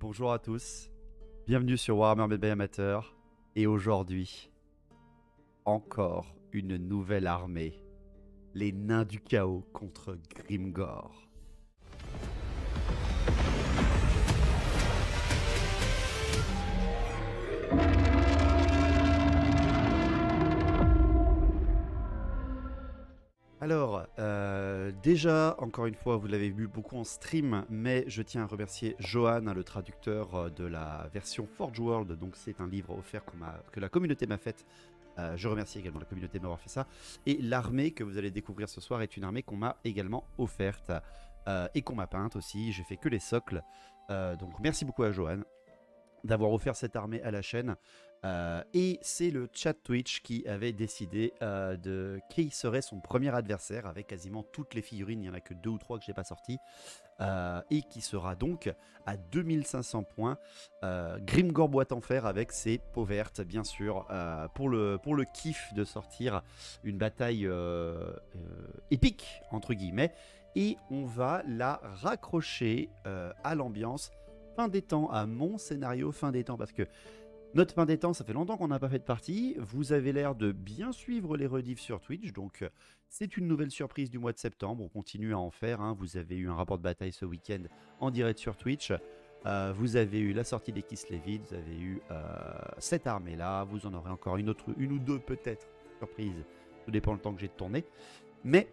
Bonjour à tous, bienvenue sur Warhammer BB Amateur, et aujourd'hui, encore une nouvelle armée, les Nains du Chaos contre Grimgor. Alors, déjà, encore une fois, vous l'avez vu beaucoup en stream, mais je tiens à remercier Johan, le traducteur de la version Forge World. Donc, c'est un livre offert que la communauté m'a fait. Je remercie également la communauté de m'avoir fait ça. Et l'armée que vous allez découvrir ce soir est une armée qu'on m'a également offerte et qu'on m'a peinte aussi. J'ai fait que les socles. Donc, merci beaucoup à Johan d'avoir offert cette armée à la chaîne. Et c'est le chat Twitch qui avait décidé de qui serait son premier adversaire avec quasiment toutes les figurines. Il n'y en a que 2 ou 3 que je n'ai pas sorties. Et qui sera donc à 2500 points. Grimgor boîte en fer avec ses peaux vertes, bien sûr, pour le kiff de sortir une bataille épique, entre guillemets. Et on va la raccrocher à l'ambiance fin des temps, à mon scénario fin des temps, parce que notre fin des temps, ça fait longtemps qu'on n'a pas fait de partie. Vous avez l'air de bien suivre les rediffs sur Twitch, donc c'est une nouvelle surprise du mois de septembre. On continue à en faire, hein. Vous avez eu un rapport de bataille ce week-end en direct sur Twitch. Vous avez eu la sortie des Kislevids, vous avez eu cette armée-là. Vous en aurez encore une ou deux peut-être surprises. Tout dépend le temps que j'ai de tourner. Mais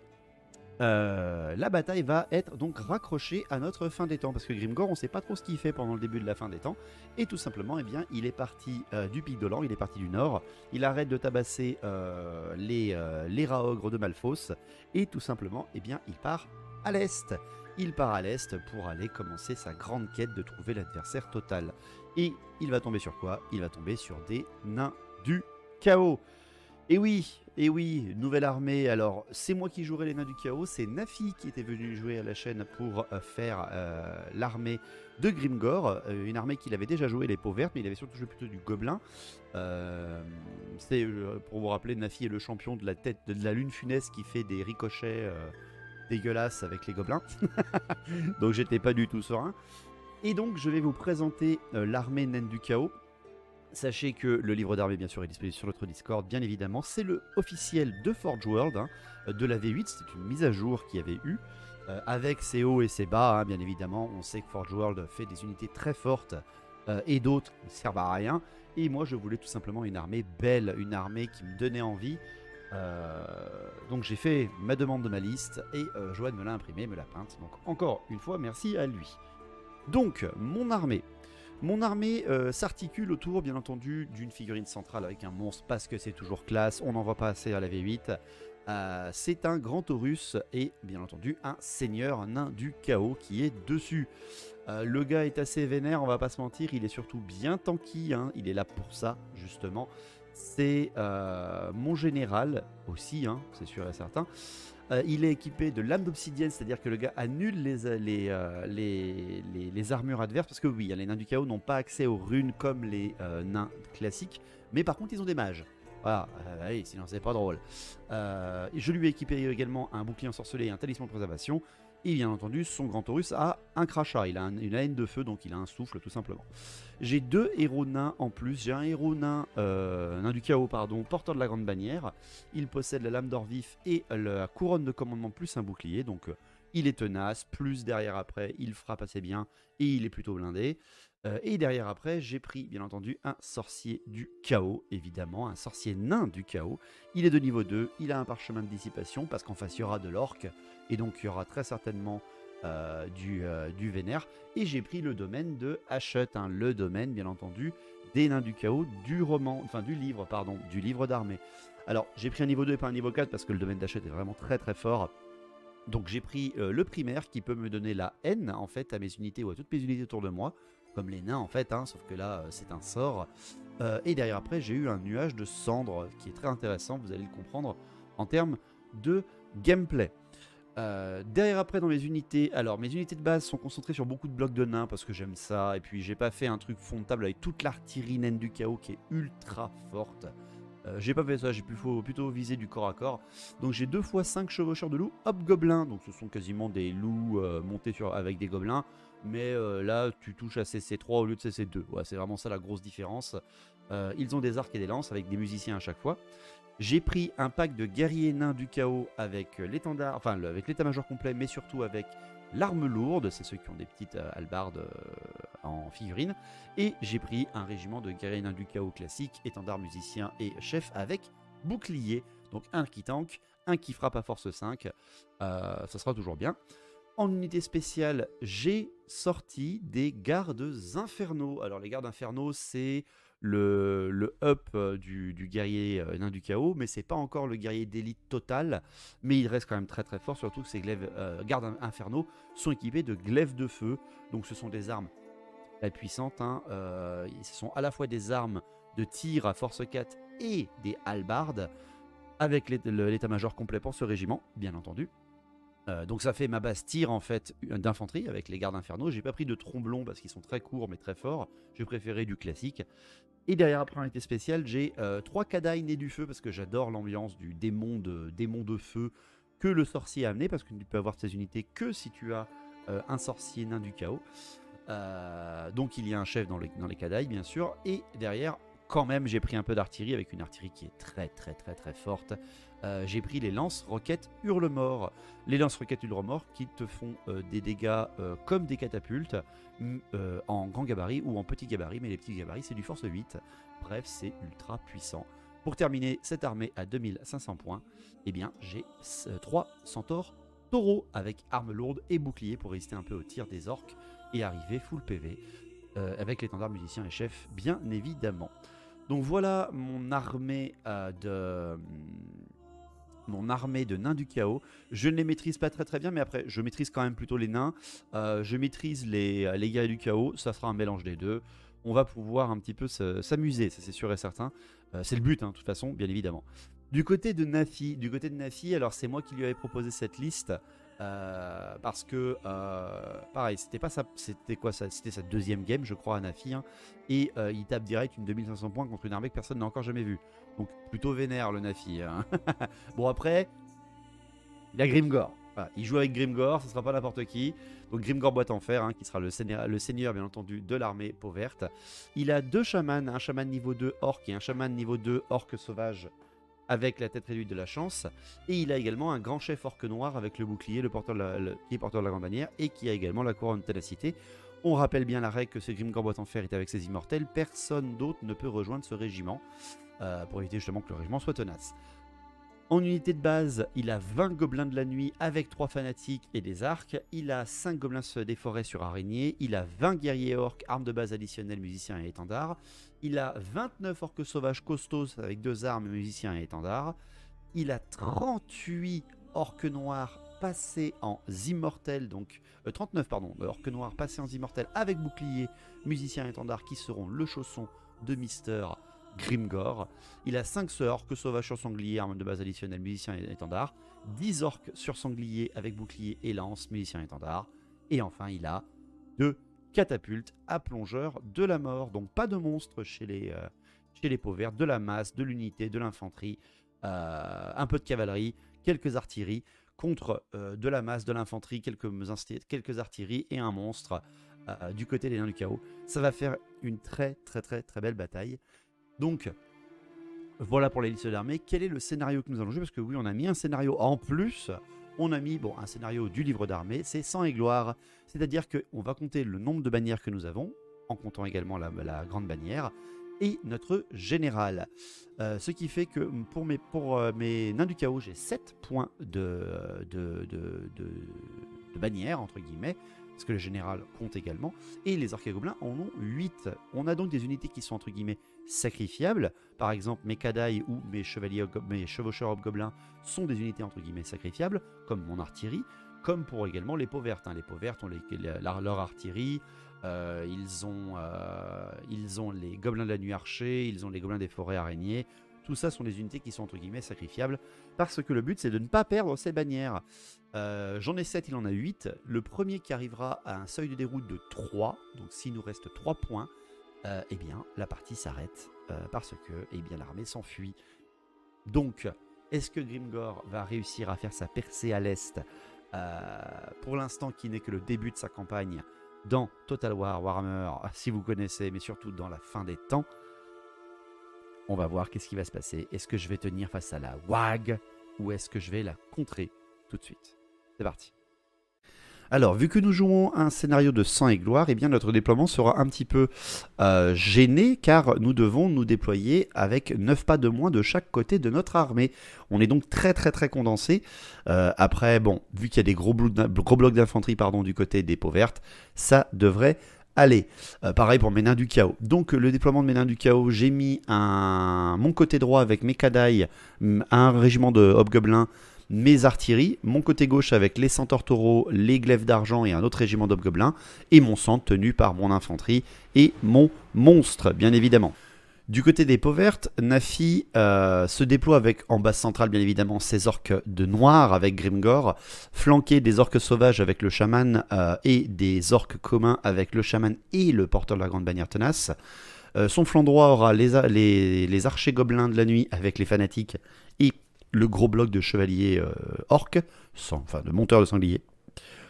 la bataille va être donc raccrochée à notre fin des temps, parce que Grimgor, on sait pas trop ce qu'il fait pendant le début de la fin des temps, et tout simplement, eh bien, il est parti du Pic d'Olan, il est parti du nord, il arrête de tabasser les Raogres de Malfos, et tout simplement, eh bien, il part à l'est. Il part à l'est pour aller commencer sa grande quête de trouver l'adversaire total. Et il va tomber sur quoi? Il va tomber sur des nains du chaos. Et oui, nouvelle armée. Alors, c'est moi qui jouerai les nains du chaos. C'est Nafi qui était venu jouer à la chaîne pour faire l'armée de Grimgor. Une armée qu'il avait déjà joué, les peaux vertes, mais il avait surtout joué plutôt du gobelin. Pour vous rappeler, Nafi est le champion de la tête de la lune funeste qui fait des ricochets dégueulasses avec les gobelins. Donc, j'étais pas du tout serein. Et donc, je vais vous présenter l'armée naine du chaos. Sachez que le livre d'armée, bien sûr, est disponible sur notre Discord, bien évidemment. C'est le officiel de Forge World, hein, de la V8. C'est une mise à jour qu'il y avait eu, avec ses hauts et ses bas, hein, bien évidemment. On sait que Forge World fait des unités très fortes et d'autres ne servent à rien. Et moi, je voulais tout simplement une armée belle, une armée qui me donnait envie. Donc j'ai fait ma demande de ma liste et Joanne me l'a imprimé, me l'a peinte. Donc encore une fois, merci à lui. Donc, mon armée. Mon armée s'articule autour, bien entendu, d'une figurine centrale avec un monstre, parce que c'est toujours classe, on n'en voit pas assez à la V8. C'est un grand Taurus et, bien entendu, un seigneur nain du chaos qui est dessus. Le gars est assez vénère, on va pas se mentir, il est surtout bien tanky, hein, il est là pour ça, justement. C'est mon général aussi, hein, c'est sûr et certain. Il est équipé de lames d'obsidienne, c'est-à-dire que le gars annule les armures adverses, parce que oui, les nains du chaos n'ont pas accès aux runes comme les nains classiques, mais par contre ils ont des mages. Voilà, oui, sinon c'est pas drôle. Je lui ai équipé également un bouclier ensorcelé et un talisman de préservation, et bien entendu son grand Taurus a un crachat, il a une haine de feu, donc il a un souffle tout simplement. J'ai 2 héros nains en plus. J'ai un héros nain, nain du chaos, pardon, porteur de la grande bannière. Il possède la lame d'or vif et la couronne de commandement plus un bouclier. Donc il est tenace, plus derrière après, il frappe assez bien et il est plutôt blindé. Et derrière après, j'ai pris bien entendu un sorcier du chaos, évidemment, un sorcier nain du chaos. Il est de niveau 2, il a un parchemin de dissipation parce qu'en face il y aura de l'orc. Et donc il y aura très certainement du vénère, et j'ai pris le domaine de Hachette, hein, le domaine bien entendu des nains du chaos du roman, enfin du livre, pardon, du livre d'armée. Alors j'ai pris un niveau 2 et pas un niveau 4 parce que le domaine d'Hachette est vraiment très très fort. Donc j'ai pris le primaire qui peut me donner la haine en fait à mes unités ou à toutes mes unités autour de moi, comme les nains en fait, hein, sauf que là c'est un sort. Et derrière après j'ai eu un nuage de cendres qui est très intéressant, vous allez le comprendre en termes de gameplay. Derrière après dans mes unités, alors mes unités de base sont concentrées sur beaucoup de blocs de nains parce que j'aime ça, et puis j'ai pas fait un truc fond de table avec toute l'artillerie naine du chaos qui est ultra forte. J'ai pas fait ça, j'ai plutôt visé du corps à corps. Donc j'ai 2 fois 5 chevaucheurs de loups, hop gobelins, donc ce sont quasiment des loups montés avec des gobelins. mais là tu touches à CC3 au lieu de CC2. Ouais, c'est vraiment ça la grosse différence. Ils ont des arcs et des lances avec des musiciens à chaque fois. J'ai pris un pack de guerriers nains du chaos avec l'étendard, enfin avec l'état-major complet, mais surtout avec l'arme lourde, c'est ceux qui ont des petites hallebardes en figurine. Et j'ai pris un régiment de guerriers nains du chaos classique, étendard, musicien et chef avec bouclier. Donc un qui tank, un qui frappe à force 5, ça sera toujours bien. En unité spéciale, j'ai sorti des gardes infernaux. Alors les gardes infernaux, c'est le up du guerrier nain du chaos, mais c'est pas encore le guerrier d'élite total, mais il reste quand même très très fort, surtout que ces gardes infernaux sont équipés de glaives de feu, donc ce sont des armes très puissantes, hein. Ce sont à la fois des armes de tir à force 4 et des hallebardes, avec l'état-major complet pour ce régiment, bien entendu. Donc ça fait ma base tir en fait d'infanterie avec les gardes infernaux. J'ai pas pris de tromblons parce qu'ils sont très courts mais très forts. J'ai préféré du classique. Et derrière, après unité spéciale, j'ai 3 Kadai nés du feu parce que j'adore l'ambiance du démon de feu que le sorcier a amené, parce que tu peux avoir ces unités que si tu as un sorcier nain du chaos. Donc il y a un chef dans les Kadai bien sûr. Et derrière, quand même, j'ai pris un peu d'artillerie avec une artillerie qui est très très très très forte. J'ai pris les lance-roquettes Hurle-Mort. Les lance-roquettes Hurle-Mort qui te font des dégâts comme des catapultes en grand gabarit ou en petit gabarit, mais les petits gabarits c'est du force 8. Bref, c'est ultra puissant. Pour terminer cette armée à 2500 points, eh bien j'ai 3 centaures taureaux avec armes lourdes et boucliers pour résister un peu au tir des orques et arriver full PV avec l'étendard musicien et chef bien évidemment. Donc voilà mon armée de nains du chaos. Je ne les maîtrise pas très très bien, mais après je maîtrise quand même plutôt les nains. Je maîtrise les guerriers du chaos, ça sera un mélange des deux. On va pouvoir un petit peu s'amuser, ça c'est sûr et certain. C'est le but, hein, de toute façon, bien évidemment. Du côté de Nafi, alors c'est moi qui lui avais proposé cette liste. Parce que pareil, c'était pas ça, c'était quoi ça, c'était sa deuxième game je crois à Nafi, hein, et il tape direct une 2500 points contre une armée que personne n'a encore jamais vue, donc plutôt vénère le Nafi, hein. Bon après il a Grimgor, voilà, il joue avec Grimgor, ce sera pas n'importe qui, donc Grimgor boîte en fer, hein, qui sera le seigneur bien entendu de l'armée peau verte. Il a deux chamans, un chaman niveau 2 orc et un chaman niveau 2 orc sauvage avec la tête réduite de la chance, et il a également un grand chef orque noir avec le bouclier, qui est porteur de la grande bannière, et qui a également la couronne de ténacité. On rappelle bien la règle que ce Grimgor boîte en fer est avec ses immortels, personne d'autre ne peut rejoindre ce régiment, pour éviter justement que le régiment soit tenace. En unité de base, il a 20 gobelins de la nuit avec 3 fanatiques et des arcs, il a 5 gobelins des forêts sur araignée, il a 20 guerriers orques, armes de base additionnelles, musiciens et étendards, il a 29 orques sauvages costauds avec 2 armes, musiciens et étendards, il a 38 orques noirs passés en immortels, donc 39 pardon, orques noirs passés en immortels avec bouclier, musiciens et étendards qui seront le chausson de Mister Grimgor. Il a 5 orques sauvages sur sanglier, armes de base additionnelle, musicien et étendard, 10 orques sur sanglier avec bouclier et lance, musicien et étendard, et enfin il a 2 catapultes à plongeurs de la mort, donc pas de monstres chez les peaux vertes, de la masse, de l'unité, de l'infanterie, un peu de cavalerie, quelques artilleries, contre de la masse, de l'infanterie, quelques artilleries et un monstre du côté des nains du chaos. Ça va faire une très très très très belle bataille. Donc, voilà pour les listes d'armées. Quel est le scénario que nous allons jouer? Parce que oui, on a mis un scénario en plus. On a mis un scénario du livre d'armée. C'est sang et gloire. C'est-à-dire qu'on va compter le nombre de bannières que nous avons, en comptant également la grande bannière, et notre général. Ce qui fait que pour mes nains du chaos, j'ai 7 points de bannière, entre guillemets, parce que le général compte également, et les orques et gobelins en ont 8. On a donc des unités qui sont entre guillemets sacrifiables. Par exemple, mes Kadai ou mes chevaucheurs hobgoblins sont des unités entre guillemets sacrifiables, comme mon artillerie, comme pour également les peaux vertes. Les peaux vertes ont leur artillerie, ils ont les gobelins de la nuit archers, ils ont les gobelins des forêts araignées. Tout ça sont des unités qui sont entre guillemets sacrifiables, parce que le but c'est de ne pas perdre ces bannières. J'en ai 7, il en a 8. Le premier qui arrivera à un seuil de déroute de 3, donc s'il nous reste 3 points, eh bien la partie s'arrête, parce que l'armée s'enfuit. Donc, est-ce que Grimgor va réussir à faire sa percée à l'est, pour l'instant qui n'est que le début de sa campagne, dans Total War, Warhammer, si vous connaissez, mais surtout dans la fin des temps. On va voir qu'est-ce qui va se passer. Est-ce que je vais tenir face à la WAG ou est-ce que je vais la contrer tout de suite? C'est parti. Alors, vu que nous jouons un scénario de sang et gloire, eh bien notre déploiement sera un petit peu gêné car nous devons nous déployer avec 9 pas de moins de chaque côté de notre armée. On est donc très condensé. Après, bon, vu qu'il y a des gros blocs d'infanterie du côté des peaux vertes, ça devrait aller. Pareil pour mes nains du chaos. Donc le déploiement de mes nains du chaos, j'ai mis mon côté droit avec mes Kadai, un régiment de hobgoblins, mes artilleries, mon côté gauche avec les centaures taureaux, les glaives d'argent et un autre régiment d'hobgoblins, et mon centre tenu par mon infanterie et mon monstre, bien évidemment. Du côté des peaux vertes, Nafi se déploie avec en base centrale bien évidemment ses orques de noir avec Grimgor, flanqué des orques sauvages avec le chaman et des orques communs avec le chaman et le porteur de la grande bannière tenace. Son flanc droit aura les archers gobelins de la nuit avec les fanatiques et le gros bloc de chevaliers orques, enfin de monteurs de sangliers.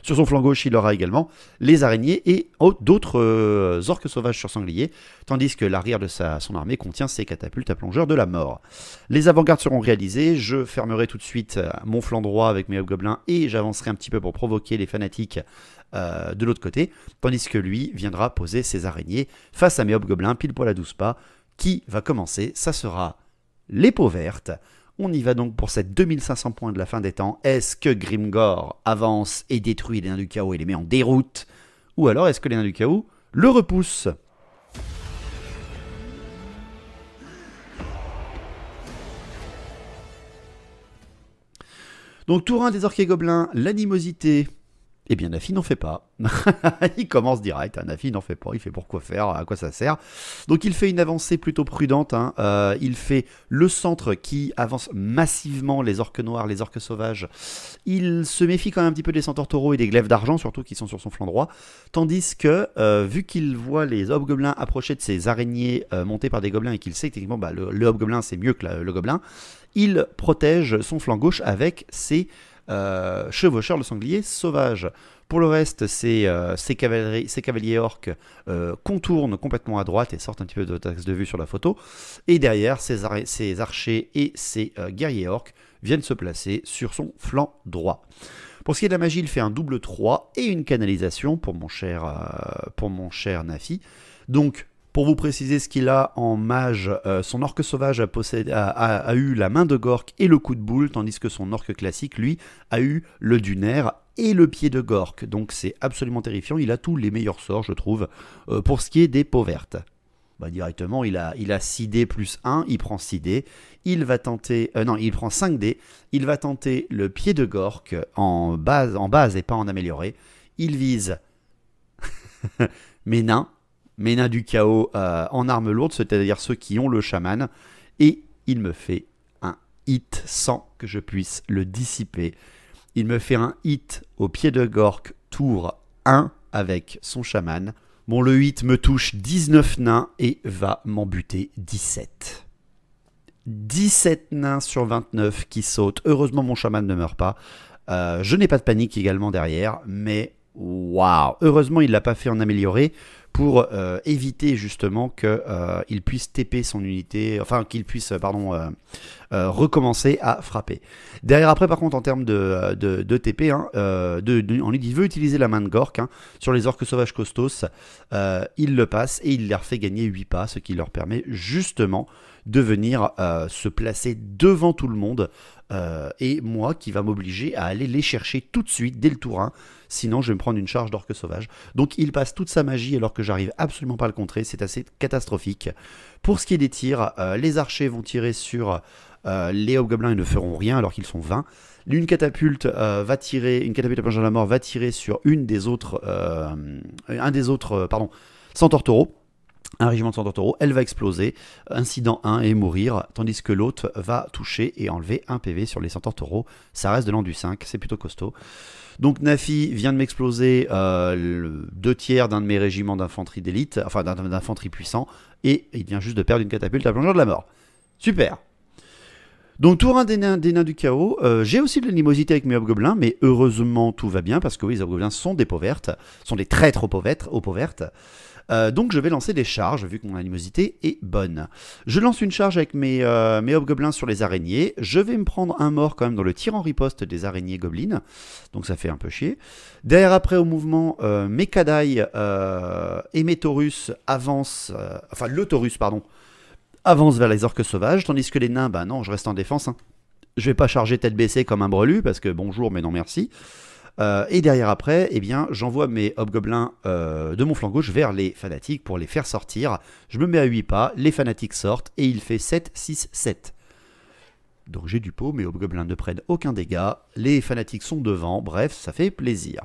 Sur son flanc gauche, il aura également les araignées et d'autres orques sauvages sur sangliers, tandis que l'arrière de son armée contient ses catapultes à plongeurs de la mort. Les avant-gardes seront réalisées, je fermerai tout de suite mon flanc droit avec mes hobgoblins et j'avancerai un petit peu pour provoquer les fanatiques de l'autre côté, tandis que lui viendra poser ses araignées face à mes hobgoblins pile poil à 12 pas. Qui va commencer? Ça sera les peaux vertes. On y va donc pour cette 2500 points de la fin des temps. Est-ce que Grimgor avance et détruit les nains du chaos et les met en déroute? Ou alors est-ce que les nains du chaos le repoussent? Donc tour 1 des orques et gobelins, l'animosité. Eh bien, Nafi n'en fait pas. Il commence direct. Nafi n'en fait pas. Il fait pourquoi faire, à quoi ça sert. Donc, il fait une avancée plutôt prudente. Il fait le centre qui avance massivement, les orques noirs, les orques sauvages. Il se méfie quand même un petit peu des centaures taureaux et des glaives d'argent, surtout qui sont sur son flanc droit. Tandis que, vu qu'il voit les hobgoblins approcher de ces araignées montées par des gobelins et qu'il sait que techniquement le hobgoblin c'est mieux que le gobelin, il protège son flanc gauche avec ses chevaucheurs de sangliers sauvages. Pour le reste, ces cavaliers orques contournent complètement à droite et sortent un petit peu de taxe de vue sur la photo. Et derrière, ces archers et ces guerriers orques viennent se placer sur son flanc droit. Pour ce qui est de la magie, il fait un double 3 et une canalisation pour mon cher Nafi. Donc, pour vous préciser ce qu'il a en mage, son orque sauvage a eu la main de Gork et le coup de boule, tandis que son orque classique, lui, a eu le dunaire et le pied de Gork. Donc c'est absolument terrifiant, il a tous les meilleurs sorts, je trouve, pour ce qui est des peaux vertes. Directement, il a 6D plus 1, il prend 6D, il va tenter... non, il prend 5D, il va tenter le pied de Gork en base et pas en amélioré. Il vise mes nains du chaos en armes lourdes, c'est-à-dire ceux qui ont le chaman, et il me fait un hit sans que je puisse le dissiper. Il me fait un hit au pied de Gork, tour 1 avec son chaman. Bon, le 8 me touche 19 nains et va m'en buter 17. 17 nains sur 29 qui sautent. Heureusement, mon chaman ne meurt pas. Je n'ai pas de panique également derrière, mais waouh! Heureusement, il ne l'a pas fait en amélioré pour éviter justement qu'il puisse TP son unité, enfin qu'il puisse, recommencer à frapper. Derrière, après, par contre, en termes de TP, il veut utiliser la main de Gork sur les orques sauvages costos. Il le passe et il leur fait gagner 8 pas, ce qui leur permet justement de venir se placer devant tout le monde. Et moi qui va m'obliger à aller les chercher tout de suite dès le tour 1, sinon je vais me prendre une charge d'orque sauvage. Donc il passe toute sa magie alors que j'arrive absolument pas à le contrer, c'est assez catastrophique. Pour ce qui est des tirs, les archers vont tirer sur les hobgoblins et ne feront rien alors qu'ils sont 20. Une catapulte à plongeur de la mort va tirer sur un des autres centaures taureaux. Un régiment de centaures taureaux, elle va exploser, incident 1 et mourir, tandis que l'autre va toucher et enlever un PV sur les centaures taureaux. Ça reste de l'an du 5, c'est plutôt costaud. Donc Nafi vient de m'exploser 2 tiers d'un de mes régiments d'infanterie d'élite, enfin d'infanterie puissant, et il vient juste de perdre une catapulte à plongeur de la mort. Super! Donc tour 1 des nains du chaos, j'ai aussi de l'animosité avec mes hobgoblins, mais heureusement tout va bien, parce que oui, les hobgoblins sont des peaux vertes, sont des traîtres aux peaux vertes. Donc je vais lancer des charges, vu que mon animosité est bonne. Je lance une charge avec mes hobgoblins sur les araignées, je vais me prendre un mort quand même dans le tir en riposte des araignées gobelines, donc ça fait un peu chier. Derrière après au mouvement, mes Kadaï et mes Taurus avancent, enfin le Taurus pardon, avance vers les orques sauvages, tandis que les nains, bah non, je reste en défense. Hein. Je vais pas charger tête baissée comme un brelu, parce que bonjour, mais non merci. Et derrière après, eh bien, j'envoie mes hobgoblins de mon flanc gauche vers les fanatiques pour les faire sortir. Je me mets à 8 pas, les fanatiques sortent, et il fait 7, 6, 7. Donc j'ai du pot, mes hobgoblins ne prennent aucun dégât, les fanatiques sont devant, bref, ça fait plaisir.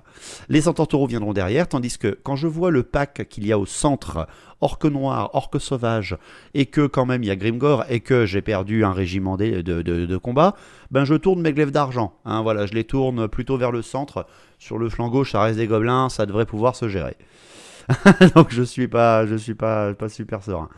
Les centaures taureaux viendront derrière, tandis que quand je vois le pack qu'il y a au centre, orque noir, orque sauvage, et que quand même il y a Grimgor, et que j'ai perdu un régiment de combat, ben je tourne mes glaives d'argent. Hein, voilà, je les tourne plutôt vers le centre, sur le flanc gauche ça reste des gobelins, ça devrait pouvoir se gérer. Donc je suis pas super serein.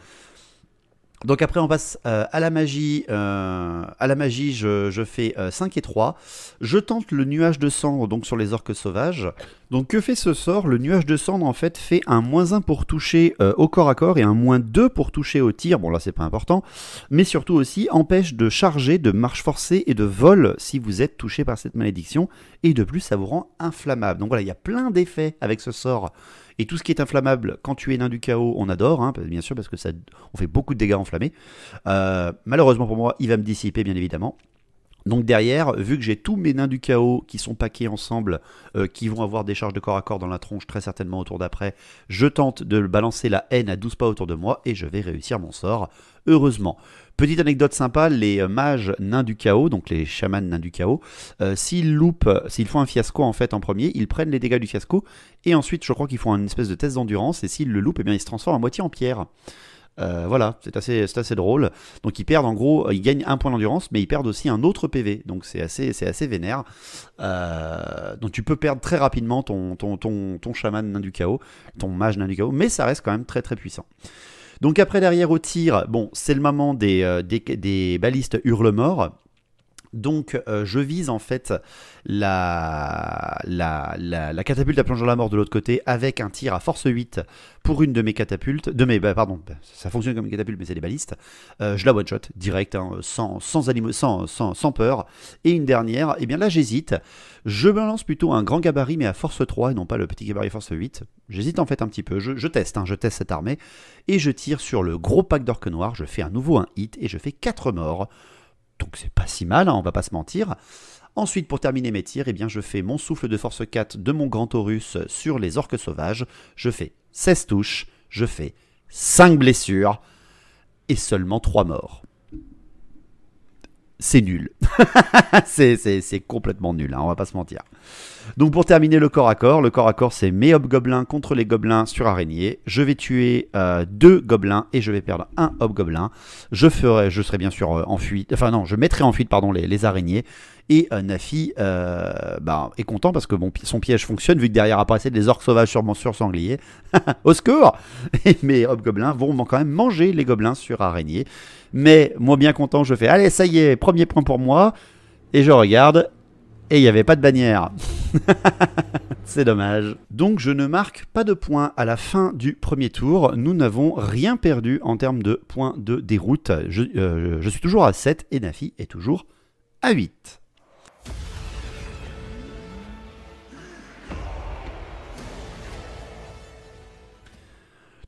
Donc après on passe à la magie. Je fais 5 et 3. Je tente le nuage de cendre donc sur les orques sauvages. Donc que fait ce sort? Le nuage de cendre en fait fait un -1 pour toucher au corps à corps et un -2 pour toucher au tir. Bon là c'est pas important. Mais surtout aussi empêche de charger, de marche forcée et de vol si vous êtes touché par cette malédiction. Et de plus ça vous rend inflammable. Donc voilà, il y a plein d'effets avec ce sort. Et tout ce qui est inflammable, quand tu es nain du chaos, on adore, hein, bien sûr, parce que ça, on fait beaucoup de dégâts enflammés. Malheureusement pour moi, il va me dissiper, bien évidemment. Donc derrière, vu que j'ai tous mes nains du chaos qui sont packés ensemble, qui vont avoir des charges de corps à corps dans la tronche très certainement au tour d'après, je tente de balancer la haine à 12 pas autour de moi et je vais réussir mon sort, heureusement. Petite anecdote sympa, les mages nains du chaos, donc les chamans nains du chaos, s'ils font un fiasco en fait en premier, ils prennent les dégâts du fiasco et ensuite je crois qu'ils font une espèce de test d'endurance et s'ils le loupent, eh bien ils se transforment à moitié en pierre. Voilà, c'est assez drôle. Donc ils perdent en gros, ils gagnent un point d'endurance, mais ils perdent aussi un autre PV. Donc c'est assez vénère. Donc tu peux perdre très rapidement ton chaman nain du chaos, ton mage nain du chaos, mais ça reste quand même très très puissant. Donc après derrière au tir, bon c'est le moment des balistes hurle-mort. Donc je vise en fait la catapulte à plongeon la mort de l'autre côté avec un tir à force 8 pour une de mes catapultes, pardon, ça fonctionne comme une catapulte mais c'est des balistes. Je la one shot direct, hein, sans peur. Et une dernière, et bien là j'hésite, je me lance plutôt un grand gabarit mais à force 3 et non pas le petit gabarit force 8. J'hésite en fait un petit peu, je teste cette armée et je tire sur le gros pack d'orques noirs, je fais à nouveau un hit et je fais 4 morts. Donc c'est pas si mal, hein, on va pas se mentir. Ensuite, pour terminer mes tirs, eh bien, je fais mon souffle de force 4 de mon grand Taurus sur les orques sauvages. Je fais 16 touches, je fais 5 blessures et seulement 3 morts. C'est nul. c'est complètement nul, hein, on va pas se mentir. Donc pour terminer le corps à corps c'est mes hobgoblins contre les gobelins sur araignée. Je vais tuer 2 gobelins et je vais perdre un hobgoblin. Je serai bien sûr en fuite, enfin non, je mettrai en fuite pardon les araignées. Et Nafi est content parce que son piège fonctionne vu que derrière apparaissent des orques sauvages sur mon sanglier. Au secours. Et mes hobgoblins vont quand même manger les gobelins sur araignée. Mais moi bien content, je fais allez ça y est, premier point pour moi. Et je regarde et il n'y avait pas de bannière. C'est dommage. Donc je ne marque pas de points à la fin du premier tour. Nous n'avons rien perdu en termes de points de déroute. Je suis toujours à 7 et Nafi est toujours à 8.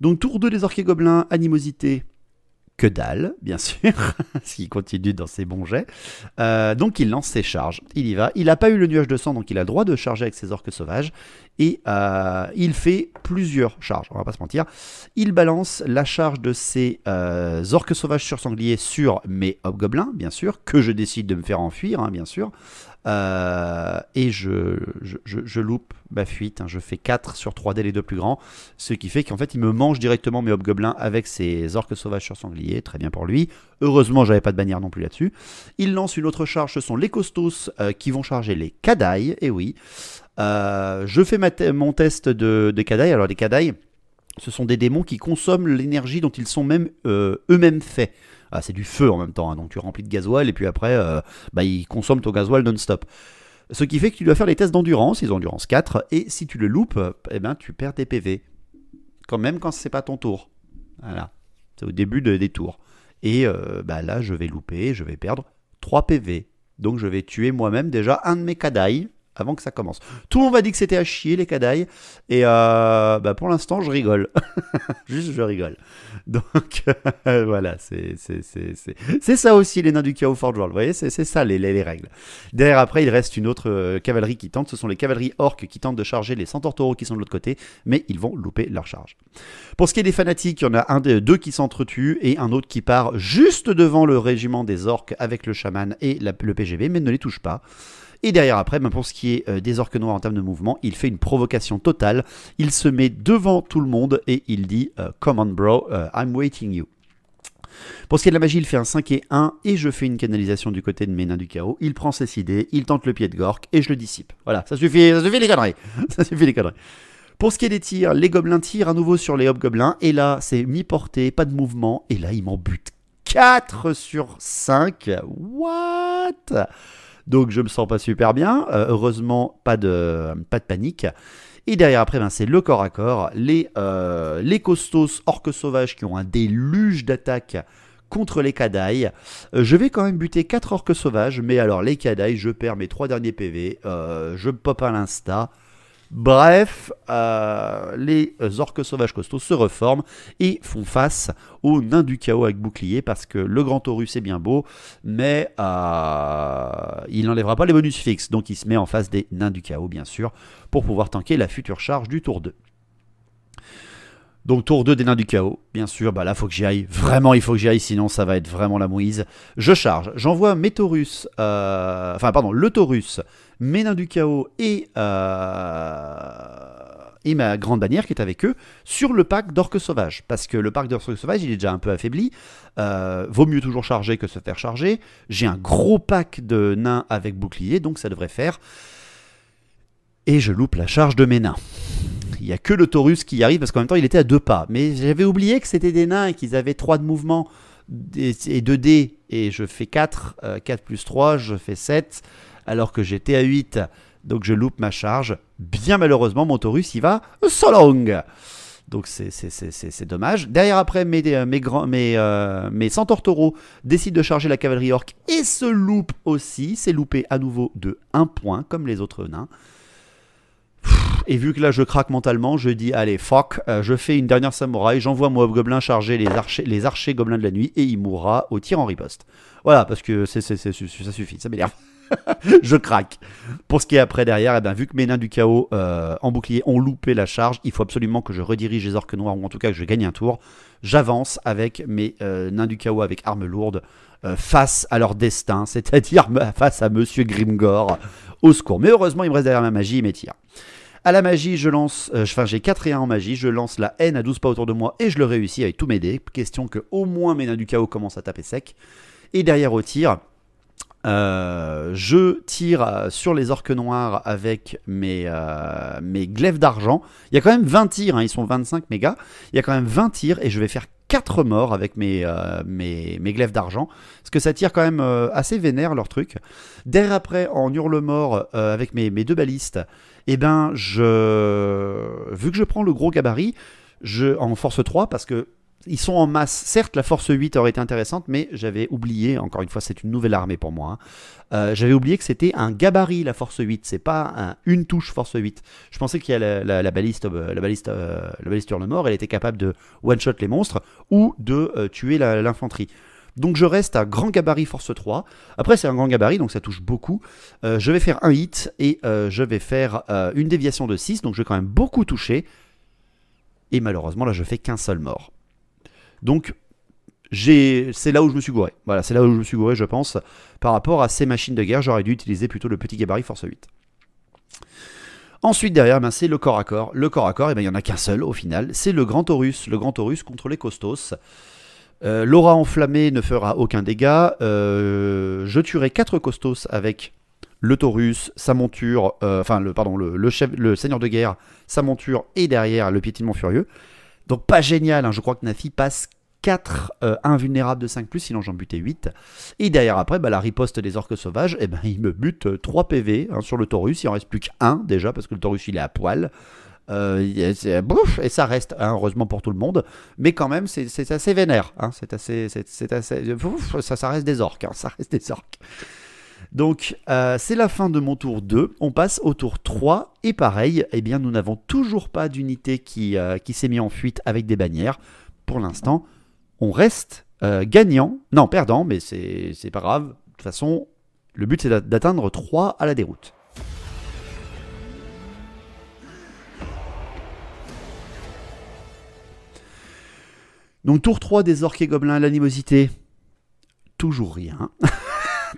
Donc tour 2 des orques et gobelins, animosité, que dalle, bien sûr, parce qu'il continue dans ses bons jets. Donc il lance ses charges, il y va. Il n'a pas eu le nuage de sang, donc il a le droit de charger avec ses orques sauvages. Et il fait plusieurs charges, on va pas se mentir. Il balance la charge de ses orques sauvages sur sangliers sur mes hobgoblins, bien sûr, que je décide de me faire enfuir, hein, bien sûr. Et je loupe ma fuite, hein, je fais 4 sur 3D les deux plus grands, ce qui fait qu'en fait il me mange directement mes hobgoblins avec ses orques sauvages sur sanglier, très bien pour lui. Heureusement j'avais pas de bannière non plus là-dessus. Il lance une autre charge, ce sont les costos qui vont charger les Kadaï, et oui. Je fais mon test de Kadaï. Alors les Kadaï, ce sont des démons qui consomment l'énergie dont ils sont eux-mêmes faits. Ah, c'est du feu en même temps, hein, donc tu remplis de gasoil et puis après, bah, il consomme ton gasoil non-stop. Ce qui fait que tu dois faire des tests d'endurance, ils ont endurance 4, et si tu le loupes, eh ben, tu perds tes PV. Quand même quand c'est pas ton tour. Voilà, c'est au début des tours. Et bah, là, je vais louper, je vais perdre 3 PV. Donc je vais tuer moi-même déjà un de mes Kadai avant que ça commence. Tout le monde m'a dit que c'était à chier les Kadai, et bah, pour l'instant je rigole. Juste je rigole. Donc voilà, c'est ça aussi les nains du chaos Forge World. Vous voyez, c'est ça les règles. Derrière après il reste une autre cavalerie qui tente, ce sont les cavaleries orques qui tentent de charger les centaures taureaux qui sont de l'autre côté, mais ils vont louper leur charge. Pour ce qui est des fanatiques, il y en a deux qui s'entretuent et un autre qui part juste devant le régiment des orques avec le chaman et le PGB, mais ne les touche pas. Et derrière après, ben pour ce qui est des orques noirs en termes de mouvement, il fait une provocation totale. Il se met devant tout le monde et il dit « Come on bro, I'm waiting you ». Pour ce qui est de la magie, il fait un 5 et 1 et je fais une canalisation du côté de mes nains du chaos. Il prend ses idées, il tente le pied de Gork et je le dissipe. Voilà, ça suffit les conneries. Ça suffit les conneries. Pour ce qui est des tirs, les gobelins tirent à nouveau sur les hobgoblins. Et là, c'est mi-portée, pas de mouvement. Et là, ils m'en butent 4 sur 5. What? Donc je me sens pas super bien, heureusement pas de panique. Et derrière après, ben, c'est le corps à corps, les costos orques sauvages qui ont un déluge d'attaques contre les Kadai. Je vais quand même buter 4 orques sauvages, mais alors les Kadai, je perds mes 3 derniers PV, je pop à l'insta. Bref, les orques sauvages costauds se reforment et font face aux nains du chaos avec bouclier parce que le grand Taurus est bien beau, mais il n'enlèvera pas les bonus fixes. Donc il se met en face des nains du chaos, bien sûr, pour pouvoir tanker la future charge du tour 2. Donc tour 2 des nains du chaos, bien sûr, bah là faut que j'y aille, vraiment il faut que j'y aille, sinon ça va être vraiment la mouise. Je charge, j'envoie mes Taurus, le Taurus, mes nains du chaos et ma grande bannière qui est avec eux sur le pack d'orques sauvages. Parce que le pack d'orques sauvages il est déjà un peu affaibli, vaut mieux toujours charger que se faire charger. J'ai un gros pack de nains avec bouclier, donc ça devrait faire. Et je loupe la charge de mes nains. Il n'y a que le Taurus qui y arrive parce qu'en même temps il était à 2 pas. Mais j'avais oublié que c'était des nains et qu'ils avaient 3 de mouvement et 2 dés. Et je fais 4, 4 plus 3, je fais 7. Alors que j'étais à 8. Donc je loupe ma charge. Bien malheureusement, mon Taurus il va so long. Donc c'est dommage. Derrière après, mes centaures taureaux décident de charger la cavalerie orque et se loupent aussi. C'est loupé à nouveau de 1 point comme les autres nains. Et vu que là je craque mentalement, je dis allez fuck, je fais une dernière samouraï, j'envoie mon hobgoblin charger les archers gobelins de la nuit et il mourra au tir en riposte. Voilà, parce que ça suffit, ça m'énerve. Je craque. Pour ce qui est après derrière, eh ben, vu que mes nains du chaos en bouclier ont loupé la charge, il faut absolument que je redirige les orques noirs, ou en tout cas que je gagne un tour. J'avance avec mes nains du chaos avec armes lourdes face à leur destin, c'est-à-dire face à Monsieur Grimgor. Au secours. Mais heureusement, il me reste derrière ma magie et mes tirs. À la magie, je lance, j'ai 4 et 1 en magie, je lance la haine à 12 pas autour de moi et je le réussis avec tous mes dés. Question que au moins mes nains du chaos commencent à taper sec. Et derrière au tir, je tire sur les orques noirs avec mes glaives d'argent. Il y a quand même 20 tirs, hein, ils sont 25 mégas. Il y a quand même 20 tirs et je vais faire 4 morts avec mes glaives d'argent. Parce que ça tire quand même assez vénère leur truc. Derrière après, en hurle-mort avec mes 2 balistes, eh ben, vu que je prends le gros gabarit, en force 3, parce que ils sont en masse. Certes, la force 8 aurait été intéressante, mais j'avais oublié, encore une fois, c'est une nouvelle armée pour moi. Hein. J'avais oublié que c'était un gabarit, la force 8. C'est pas une touche force 8. Je pensais qu'il y a la baliste hurle-mort, elle était capable de one-shot les monstres ou de tuer l'infanterie. Donc je reste à grand gabarit force 3. Après c'est un grand gabarit, donc ça touche beaucoup. Je vais faire un hit et je vais faire une déviation de 6. Donc je vais quand même beaucoup toucher. Et malheureusement là je fais qu'un seul mort. Donc c'est là où je me suis gouré. Voilà, c'est là où je me suis gouré, je pense. Par rapport à ces machines de guerre, j'aurais dû utiliser plutôt le petit gabarit force 8. Ensuite, derrière, ben, c'est le corps à corps. Le corps à corps, il n'y en a qu'un seul au final. C'est le grand Taurus. Le grand Taurus contre les costos. L'aura enflammée ne fera aucun dégât. Je tuerai 4 costos avec le Taurus, sa monture, le seigneur de guerre, sa monture et derrière le piétinement furieux. Donc pas génial, hein, je crois que Nafi passe 4 invulnérables de 5+, sinon j'en butais 8. Et derrière après, la riposte des orques sauvages, il me bute 3 PV sur le Taurus, il en reste plus qu'un déjà, parce que le Taurus il est à poil. Et ça reste, heureusement pour tout le monde, mais quand même c'est assez vénère, c'est assez, ça reste des orques, ça reste des orques. Donc c'est la fin de mon tour 2, on passe au tour 3, et pareil, nous n'avons toujours pas d'unité qui s'est mis en fuite avec des bannières. Pour l'instant, on reste gagnant, non perdant, mais c'est pas grave, de toute façon, le but c'est d'atteindre 3 à la déroute. Donc tour 3 des orques et gobelins, l'animosité, toujours rien,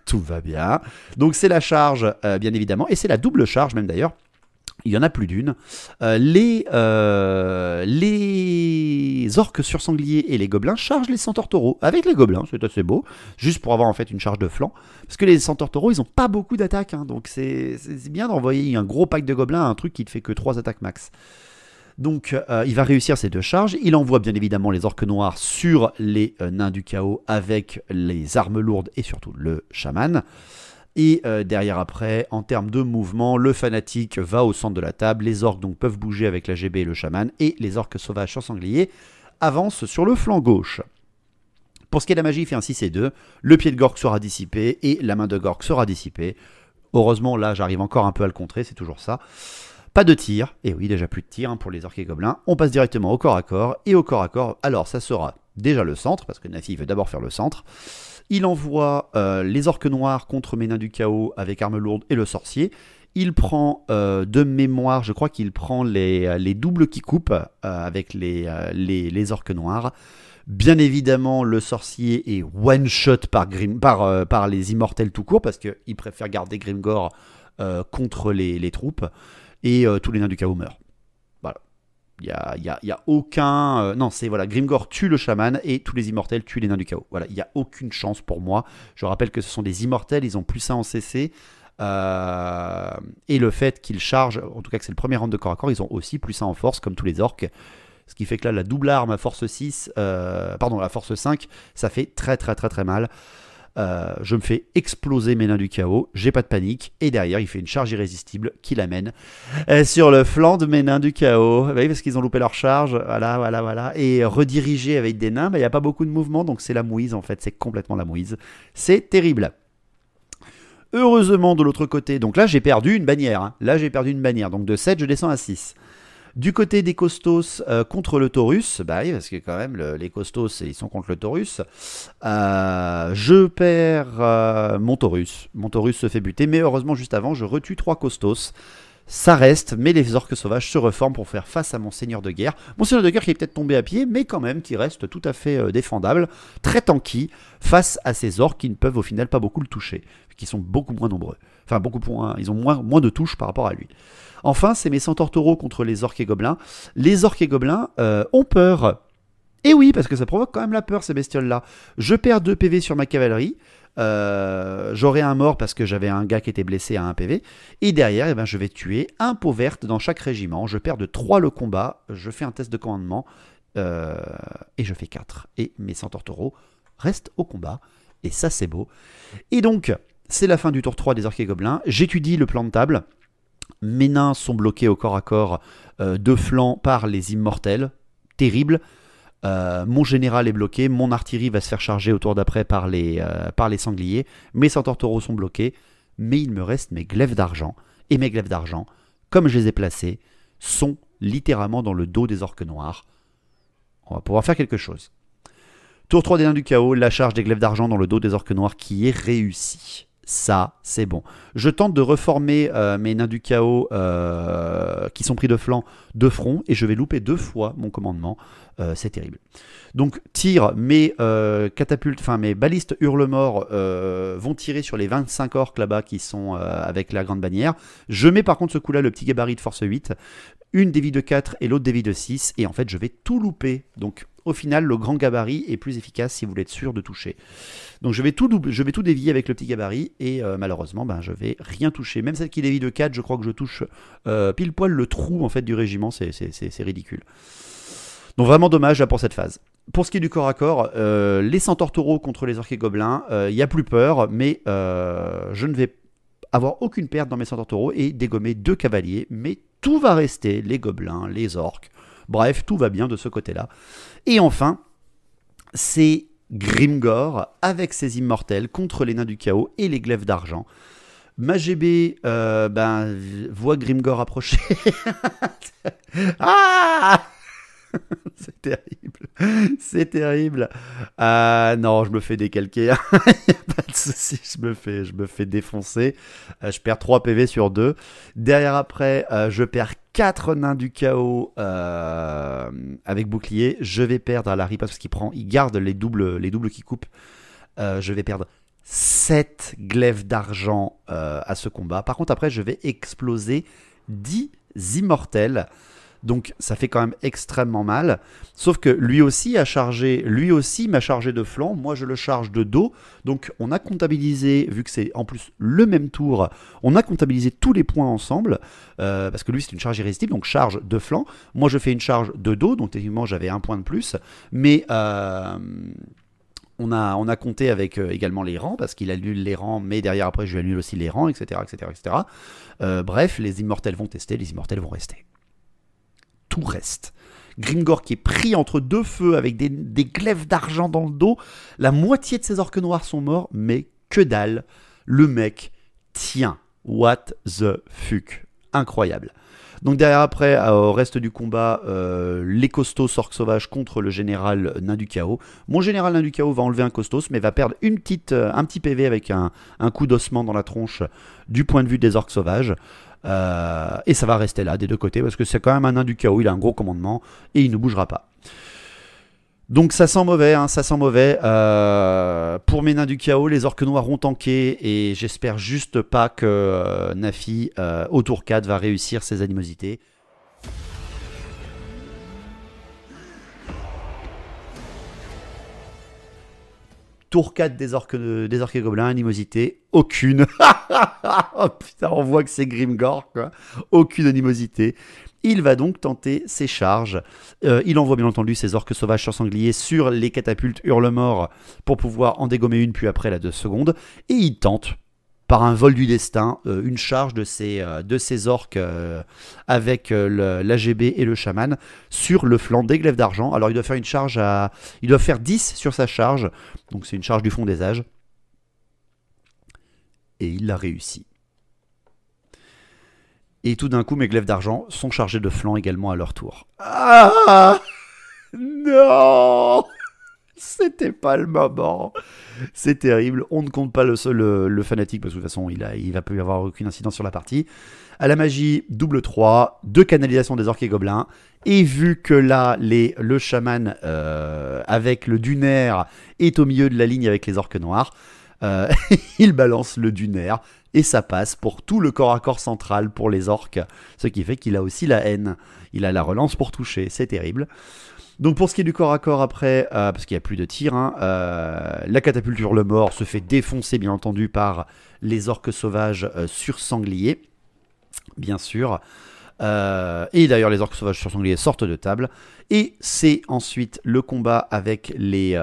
tout va bien. Donc c'est la charge, bien évidemment, et c'est la double charge même d'ailleurs, il y en a plus d'une. Les orques sur sangliers et les gobelins chargent les centaures taureaux, avec les gobelins, c'est assez beau, juste pour avoir en fait une charge de flanc, parce que les centaures taureaux ils n'ont pas beaucoup d'attaques, donc c'est bien d'envoyer un gros pack de gobelins à un truc qui ne fait que 3 attaques max. Donc il va réussir ces 2 charges, il envoie bien évidemment les orques noirs sur les nains du chaos avec les armes lourdes et surtout le chaman. Et derrière après, en termes de mouvement, le fanatique va au centre de la table, les orques donc peuvent bouger avec la GB et le chaman, et les orques sauvages sur sanglier avancent sur le flanc gauche. Pour ce qui est de la magie, il fait un 6 et 2, le pied de Gork sera dissipé et la main de Gork sera dissipée. Heureusement là j'arrive encore un peu à le contrer, c'est toujours ça. Pas de tir, et oui déjà plus de tir pour les orques et gobelins, on passe directement au corps à corps, et au corps à corps, alors ça sera déjà le centre, parce que Nafi veut d'abord faire le centre. Il envoie les orques noirs contre mes nains du chaos avec arme lourde et le sorcier. Il prend de mémoire, je crois qu'il prend les doubles qui coupent avec les orques noirs. Bien évidemment, le sorcier est one-shot par les immortels tout court, parce qu'il préfère garder Grimgor contre les troupes. Et tous les nains du chaos meurent. Voilà. Il y a aucun... non, c'est voilà, Grimgor tue le chaman et tous les immortels tuent les nains du chaos. Voilà, il n'y a aucune chance pour moi. Je rappelle que ce sont des immortels, ils ont plus 1 en CC. Et le fait qu'ils chargent, en tout cas que c'est le premier round de corps à corps, ils ont aussi plus 1 en force, comme tous les orques. Ce qui fait que là, la double arme à force 6, à force 5, ça fait très mal. Je me fais exploser mes nains du chaos, j'ai pas de panique, et derrière il fait une charge irrésistible qui l'amène sur le flanc de mes nains du chaos, oui, parce qu'ils ont loupé leur charge, voilà, et redirigé avec des nains, il n'y a pas beaucoup de mouvement, donc c'est la mouise en fait, c'est complètement la mouise, c'est terrible. Heureusement de l'autre côté, donc là j'ai perdu une bannière, donc de 7 je descends à 6. Du côté des costos contre le Taurus, oui, parce que quand même les costos ils sont contre le Taurus, je perds mon Taurus. Mon Taurus se fait buter, mais heureusement juste avant je retue 3 costos. Ça reste, mais les orques sauvages se reforment pour faire face à mon seigneur de guerre. Mon seigneur de guerre qui est peut-être tombé à pied, mais quand même qui reste tout à fait défendable, très tanky, face à ces orques qui ne peuvent au final pas beaucoup le toucher, qui sont beaucoup moins nombreux. Enfin, ils ont moins de touches par rapport à lui. Enfin, c'est mes centaures taureaux contre les orques et gobelins. Les orques et gobelins ont peur. Et oui, parce que ça provoque quand même la peur, ces bestioles-là. Je perds 2 PV sur ma cavalerie. J'aurai un mort parce que j'avais un gars qui était blessé à 1 PV. Et derrière, je vais tuer un peau verte dans chaque régiment. Je perds de 3 le combat. Je fais un test de commandement. Et je fais 4. Et mes centaures taureaux restent au combat. Et ça, c'est beau. Et donc, c'est la fin du tour 3 des orques et gobelins. J'étudie le plan de table. Mes nains sont bloqués au corps à corps de flanc par les immortels. Terrible. Mon général est bloqué. Mon artillerie va se faire charger au tour d'après par les sangliers. Mes centaures taureaux sont bloqués. Mais il me reste mes glaives d'argent. Et mes glaives d'argent, comme je les ai placés, sont littéralement dans le dos des orques noirs. On va pouvoir faire quelque chose. Tour 3 des nains du chaos, la charge des glaives d'argent dans le dos des orques noirs qui est réussie. Ça, c'est bon. Je tente de reformer mes nains du chaos qui sont pris de flanc, de front, et je vais louper 2 fois mon commandement. C'est terrible. Donc, tire, mes catapultes, enfin mes balistes hurlemort vont tirer sur les 25 orques là-bas qui sont avec la grande bannière. Je mets par contre ce coup-là le petit gabarit de force 8, une des vies de 4 et l'autre des vies de 6, et en fait je vais tout louper. Donc, au final, le grand gabarit est plus efficace si vous voulez être sûr de toucher. Donc je vais tout dévier avec le petit gabarit et malheureusement je vais rien toucher. Même celle qui dévie de 4, je crois que je touche pile poil le trou en fait du régiment, c'est ridicule. Donc vraiment dommage là, pour cette phase. Pour ce qui est du corps à corps, les centaures taureaux contre les orques et gobelins, il n'y a plus peur, mais je ne vais avoir aucune perte dans mes centaures taureaux et dégommer 2 cavaliers, mais tout va rester, les gobelins, les orques, bref, tout va bien de ce côté-là. Et enfin, c'est Grimgor avec ses immortels contre les nains du chaos et les glaives d'argent. Ma GB voit Grimgor approcher. Ah c'est terrible. C'est terrible. Non, je me fais décalquer. Y a pas de souci, je me fais défoncer. Je perds 3 PV sur 2. Derrière après, je perds 4 nains du chaos avec bouclier. Je vais perdre à la ripasse parce il garde les doubles qui coupent. Je vais perdre 7 glaives d'argent à ce combat. Par contre, après, je vais exploser 10 immortels. Donc ça fait quand même extrêmement mal. Sauf que lui aussi m'a chargé de flanc, moi je le charge de dos. Donc on a comptabilisé, vu que c'est en plus le même tour, on a comptabilisé tous les points ensemble. Parce que lui c'est une charge irrésistible, donc charge de flanc. Moi je fais une charge de dos, donc techniquement j'avais 1 point de plus. Mais on a compté avec également les rangs, parce qu'il annule les rangs, mais derrière après je lui annule aussi les rangs, etc. etc., etc. Bref, les immortels vont tester, les immortels vont rester. Tout reste. Grimgor qui est pris entre 2 feux avec des glaives d'argent dans le dos. La moitié de ses orques noirs sont morts, mais que dalle. Le mec tient. What the fuck. Incroyable. Donc derrière après, au reste du combat, les costos orques sauvages contre le général nain du chaos. Mon général nain du chaos va enlever un costos, mais va perdre un petit PV avec un coup d'ossement dans la tronche du point de vue des orques sauvages. Et ça va rester là des 2 côtés parce que c'est quand même un nain du chaos, il a un gros commandement et il ne bougera pas. Donc ça sent mauvais, hein, ça sent mauvais. Pour mes nains du chaos, les orques noirs ont tanké et j'espère juste pas que Nafi au tour 4 va réussir ses animosités. Tour 4 des orques et gobelins, animosité, aucune. Oh putain, on voit que c'est Grimgor, quoi. Aucune animosité. Il va donc tenter ses charges. Il envoie bien entendu ses orques sauvages sur sangliers sur les catapultes hurle-mort pour pouvoir en dégommer une, puis après la 2 secondes. Et il tente, par un vol du destin, une charge de ces orques avec l'AGB et le chaman sur le flanc des glaives d'argent. Alors il doit faire une charge il doit faire 10 sur sa charge, donc c'est une charge du fond des âges. Et il l'a réussi. Et tout d'un coup, mes glaives d'argent sont chargés de flanc également à leur tour. Ah non, c'était pas le moment. C'est terrible. On ne compte pas le fanatique parce que de toute façon, il va plus y avoir aucune incidence sur la partie. À la magie, double 3, 2 canalisations des orques et gobelins. Et vu que là, le chaman avec le dunaire est au milieu de la ligne avec les orques noirs, il balance le dunaire et ça passe pour tout le corps à corps central pour les orques, ce qui fait qu'il a aussi la haine. Il a la relance pour toucher, c'est terrible. Donc pour ce qui est du corps à corps après, parce qu'il n'y a plus de tir, hein, la catapulte hurle-mort se fait défoncer bien entendu par les orques sauvages sur sanglier, bien sûr. Et d'ailleurs les orques sauvages sur sanglier sortent de table. Et c'est ensuite le combat avec les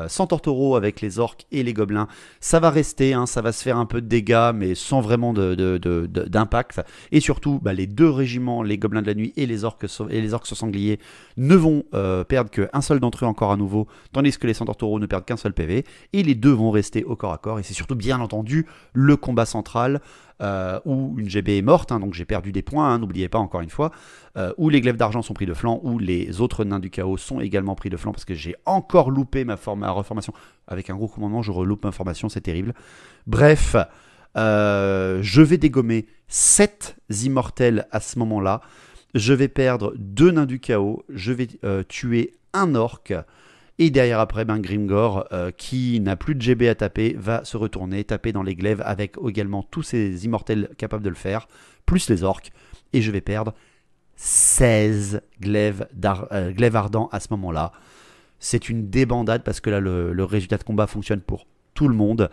centaures taureaux, avec les orques et les gobelins. Ça va rester, hein, ça va se faire un peu de dégâts, mais sans vraiment d'impact. Et surtout, les 2 régiments, les gobelins de la nuit et les orques sur sanglier, ne vont perdre qu'un seul d'entre eux encore à nouveau, tandis que les centaures taureaux ne perdent qu'un seul PV. Et les 2 vont rester au corps à corps. Et c'est surtout, bien entendu, le combat central, où une GB est morte, hein, donc j'ai perdu des points, hein, n'oubliez pas encore une fois, où les glaives d'argent sont pris de flanc, où les autres nains du chaos sont également pris de flanc, parce que j'ai encore loupé ma reformation. Avec un gros commandement, je reloupe ma formation, c'est terrible. Bref, je vais dégommer 7 immortels à ce moment-là. Je vais perdre 2 nains du chaos, je vais tuer un orc. Et derrière après, Grimgor, qui n'a plus de GB à taper, va se retourner, taper dans les glaives avec également tous ces immortels capables de le faire, plus les orques. Et je vais perdre 16 glaives ardents à ce moment-là. C'est une débandade parce que là, le résultat de combat fonctionne pour tout le monde.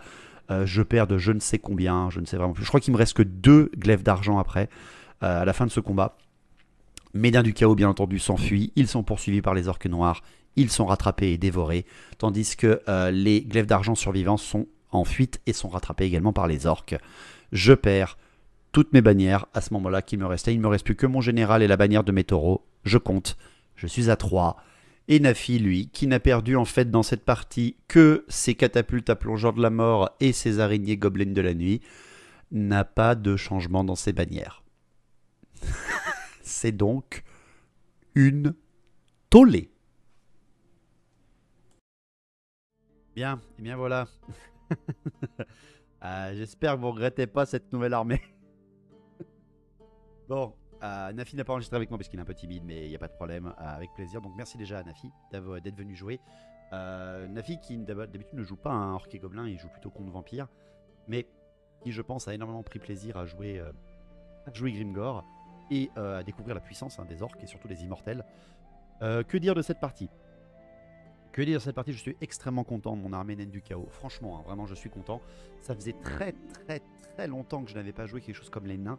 Je perds de je ne sais combien, je ne sais vraiment plus. Je crois qu'il me reste que 2 glaives d'argent après, à la fin de ce combat. Mes nains du chaos, bien entendu, s'enfuient. Ils sont poursuivis par les orques noirs. ils sont rattrapés et dévorés, tandis que les glaives d'argent survivants sont en fuite et sont rattrapés également par les orques. Je perds toutes mes bannières à ce moment-là qu'il me restait. Il ne me reste plus que mon général et la bannière de mes taureaux. Je compte, je suis à 3. Et Nafi, lui, qui n'a perdu en fait dans cette partie que ses catapultes à plongeurs de la mort et ses araignées gobelins de la nuit, n'a pas de changement dans ses bannières. C'est donc une tollée. Bien, et bien voilà. J'espère que vous ne regrettez pas cette nouvelle armée. Bon, Nafi n'a pas enregistré avec moi parce qu'il est un peu timide, mais il n'y a pas de problème, avec plaisir. Donc merci déjà à Nafi d'être venu jouer. Nafi qui d'habitude ne joue pas un orc et gobelin, il joue plutôt contre vampire, mais qui je pense a énormément pris plaisir à jouer Grimgor et à découvrir la puissance des orques et surtout des immortels. Que dire de cette partie? Que dire de cette partie? Je suis extrêmement content de mon armée naine du chaos. Franchement, hein, vraiment, je suis content. Ça faisait très longtemps que je n'avais pas joué quelque chose comme les nains.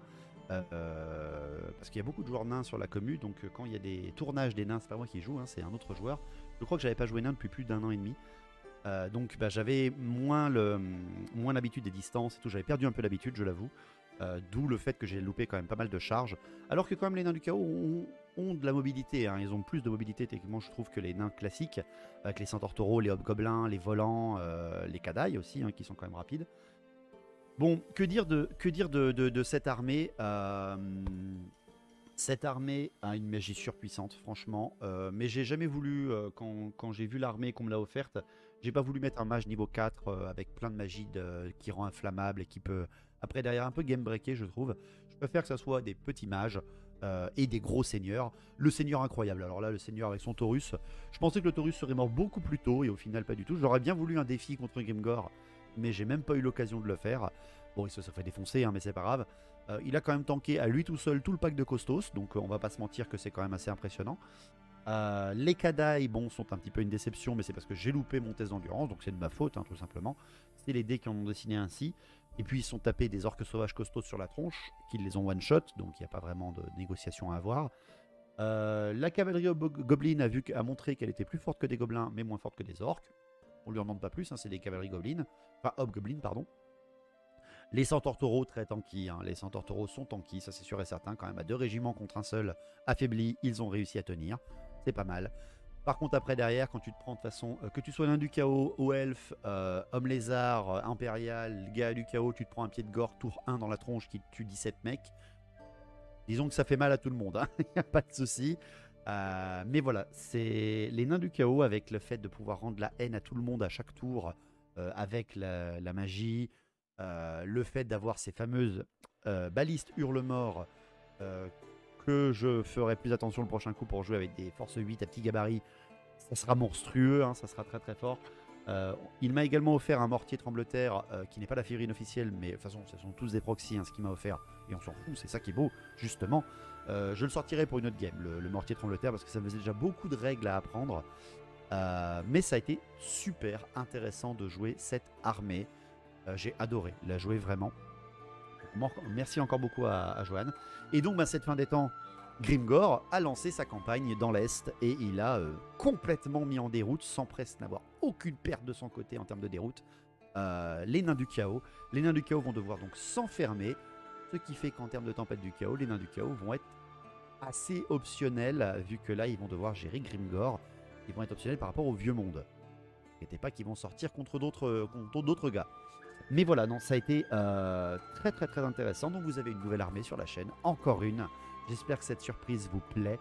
Parce qu'il y a beaucoup de joueurs nains sur la commu. Donc quand il y a des tournages des nains, c'est pas moi qui joue, hein, c'est un autre joueur. Je crois que j'avais pas joué nain depuis plus d'1 an et demi. Donc j'avais moins l'habitude des distances et tout. J'avais perdu un peu l'habitude, je l'avoue. D'où le fait que j'ai loupé quand même pas mal de charges. Alors que quand même les nains du chaos ont de la mobilité, hein. Ils ont plus de mobilité techniquement je trouve que les nains classiques, avec les centaures taureaux, les hobgoblins, les volants, les kadaïs aussi, hein, qui sont quand même rapides. Bon, que dire de cette armée? Cette armée a une magie surpuissante, franchement. Mais j'ai jamais voulu, quand j'ai vu l'armée qu'on me l'a offerte, j'ai pas voulu mettre un mage niveau 4 avec plein de magie qui rend inflammable et qui peut, après derrière, un peu game breaker, je trouve. Je préfère que ça soit des petits mages et des gros seigneurs. Le seigneur incroyable. Alors là, le seigneur avec son Taurus. Je pensais que le Taurus serait mort beaucoup plus tôt et au final, pas du tout. J'aurais bien voulu un défi contre Grimgor, mais j'ai même pas eu l'occasion de le faire. Bon, il se fait défoncer, hein, mais c'est pas grave. Il a quand même tanké à lui tout seul tout le pack de Costos, donc on va pas se mentir que c'est quand même assez impressionnant. Les Kadaïs, bon, sont un petit peu une déception, mais c'est parce que j'ai loupé mon test d'endurance, donc c'est de ma faute, hein, tout simplement. C'est les dés qui en ont dessiné ainsi. Et puis ils sont tapés des orques sauvages costauds sur la tronche, qui les ont one-shot, donc il n'y a pas vraiment de négociation à avoir. La cavalerie Goblin a montré qu'elle était plus forte que des gobelins, mais moins forte que des orques. On lui en demande pas plus, hein, c'est des cavaleries Goblin, enfin Hobgoblin, pardon. Les centaures taureaux, très tanky, hein. Les centaures taureaux sont tanky, ça c'est sûr et certain. Quand même, à 2 régiments contre un seul affaibli, ils ont réussi à tenir. C'est pas mal. Par contre, après, derrière, quand tu te prends de façon, que tu sois nain du chaos, haut elfe, homme lézard, impérial, gars du chaos, tu te prends un pied de gore, tour 1 dans la tronche qui tue 17 mecs. Disons que ça fait mal à tout le monde, il n'y a pas de souci. Mais voilà, c'est les nains du chaos avec le fait de pouvoir rendre la haine à tout le monde à chaque tour, avec la magie. Le fait d'avoir ces fameuses balistes hurle-mort que je ferai plus attention le prochain coup pour jouer avec des forces 8 à petit gabarit, ça sera monstrueux, hein, ça sera très fort. Il m'a également offert un mortier trembleterre qui n'est pas la figurine officielle, mais de toute façon ce sont tous des proxys, hein, ce qu'il m'a offert, et on s'en fout, c'est ça qui est beau justement. Je le sortirai pour une autre game, le mortier trembleterre, parce que ça faisait déjà beaucoup de règles à apprendre, mais ça a été super intéressant de jouer cette armée. J'ai adoré la jouer vraiment. Merci encore beaucoup à Johan. Et donc cette fin des temps, Grimgor a lancé sa campagne dans l'Est et il a complètement mis en déroute, sans presque n'avoir aucune perte de son côté en termes de déroute, les nains du chaos. Les nains du chaos vont devoir donc s'enfermer, ce qui fait qu'en termes de tempête du chaos, les nains du chaos vont être assez optionnels, vu que là ils vont devoir gérer Grimgor. Ils vont être optionnels par rapport au vieux monde. N'inquiétez pas qu'ils vont sortir contre d'autres gars. Mais voilà, non, ça a été très intéressant. Donc vous avez une nouvelle armée sur la chaîne, encore une. J'espère que cette surprise vous plaît.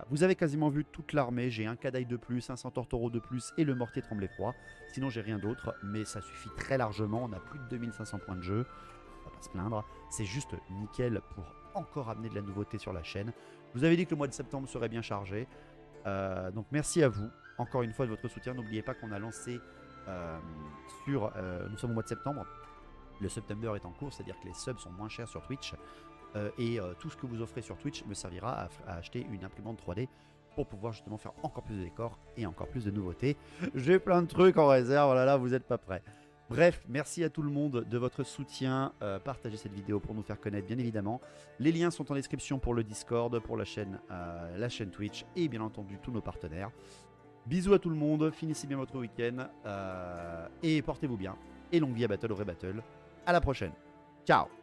Vous avez quasiment vu toute l'armée. J'ai un Kadaï de plus, un centaure taureau de plus et le mortier tremblé froid. Sinon j'ai rien d'autre, mais ça suffit très largement. On a plus de 2500 points de jeu. On va pas se plaindre. C'est juste nickel pour encore amener de la nouveauté sur la chaîne. Je vous avais dit que le mois de septembre serait bien chargé. Donc merci à vous, encore une fois, de votre soutien. N'oubliez pas qu'on a lancé... nous sommes au mois de septembre, le September est en cours, c'est-à-dire que les subs sont moins chers sur Twitch et tout ce que vous offrez sur Twitch me servira à acheter une imprimante 3D pour pouvoir justement faire encore plus de décors et encore plus de nouveautés. J'ai plein de trucs en réserve, oh là là, vous n'êtes pas prêts. Bref, merci à tout le monde de votre soutien. Partagez cette vidéo pour nous faire connaître, bien évidemment. Les liens sont en description pour le Discord, pour la chaîne Twitch et bien entendu tous nos partenaires. Bisous à tout le monde, finissez bien votre week-end et portez-vous bien. Et longue vie à Battle au Vrai Battle. À la prochaine. Ciao.